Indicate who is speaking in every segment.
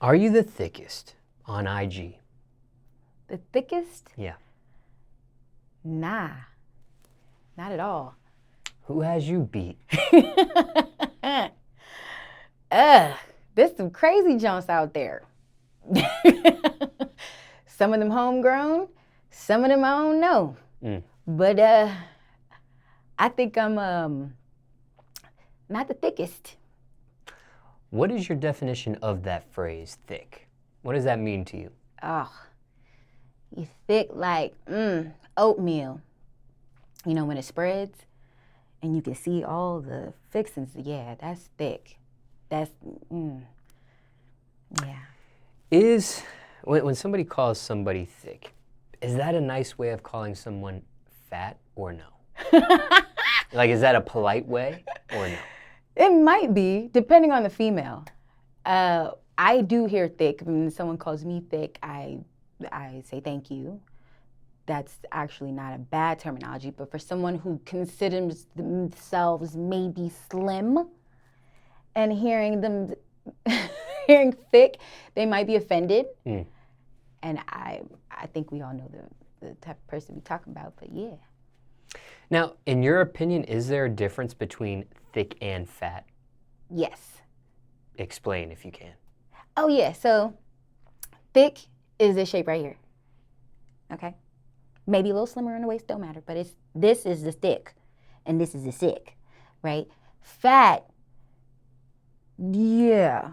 Speaker 1: Are you the thickest on IG?
Speaker 2: The thickest?
Speaker 1: Yeah.
Speaker 2: Nah, not at all.
Speaker 1: Who has you beat?
Speaker 2: There's some crazy junks out there. Some of them homegrown, some of them I don't know. But I think I'm not the thickest.
Speaker 1: What is your definition of that phrase, thick? What does that mean to you?
Speaker 2: Oh, you thick like oatmeal. You know, when it spreads and you can see all the fixings. Yeah, that's thick. That's, yeah.
Speaker 1: When somebody calls somebody thick, is that a nice way of calling someone fat or no? Like, is that a polite way or no?
Speaker 2: It might be, depending on the female. I do hear thick. When someone calls me thick, I say thank you. That's actually not a bad terminology, but for someone who considers themselves maybe slim and hearing them hearing thick, they might be offended. And I think we all know the type of person we're talking about, but yeah.
Speaker 1: Now, in your opinion, is there a difference between thick and fat?
Speaker 2: Yes.
Speaker 1: Explain if you can.
Speaker 2: Oh yeah, so thick is this shape right here. Okay? Maybe a little slimmer on the waist, don't matter, but this is the thick and this is the thick, right? Fat, yeah.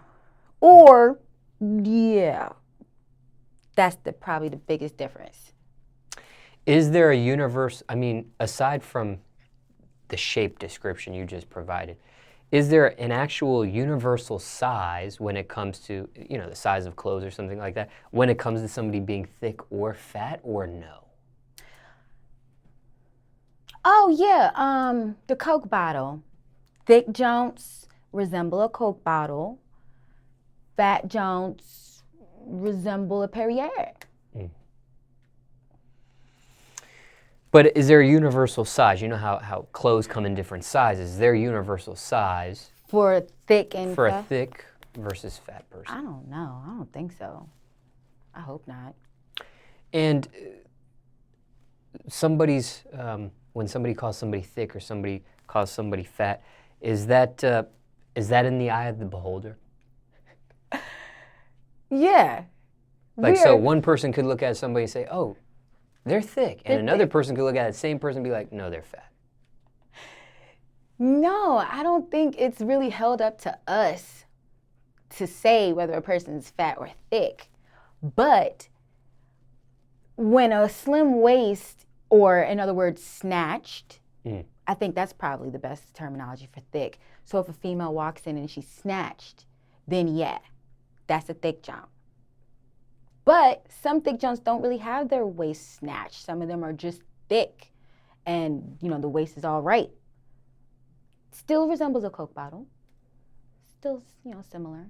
Speaker 2: Or, yeah. That's probably the biggest difference.
Speaker 1: Is there a universe, I mean, aside from the shape description you just provided, is there an actual universal size when it comes to, you know, the size of clothes or something like that, when it comes to somebody being thick or fat, or no?
Speaker 2: Oh yeah, the Coke bottle. Thick joints resemble a Coke bottle. Fat joints resemble a Perrier.
Speaker 1: But is there a universal size? You know how clothes come in different sizes. Is there a universal size
Speaker 2: For a thick and
Speaker 1: for
Speaker 2: fat?
Speaker 1: a thick versus fat person?
Speaker 2: I don't know. I don't think so. I hope not.
Speaker 1: And when somebody calls somebody thick or somebody calls somebody fat, is that in the eye of the beholder?
Speaker 2: Yeah.
Speaker 1: Like, so one person could look at somebody and say, oh, they're thick. And another person could look at that same person and be like, no, they're fat.
Speaker 2: No, I don't think it's really held up to us to say whether a person is fat or thick. But when a slim waist, or in other words, snatched, I think that's probably the best terminology for thick. So if a female walks in and she's snatched, then yeah, that's a thick jump. But some thick jumps don't really have their waist snatched. Some of them are just thick and, you know, the waist is all right. Still resembles a Coke bottle. Still, you know, similar.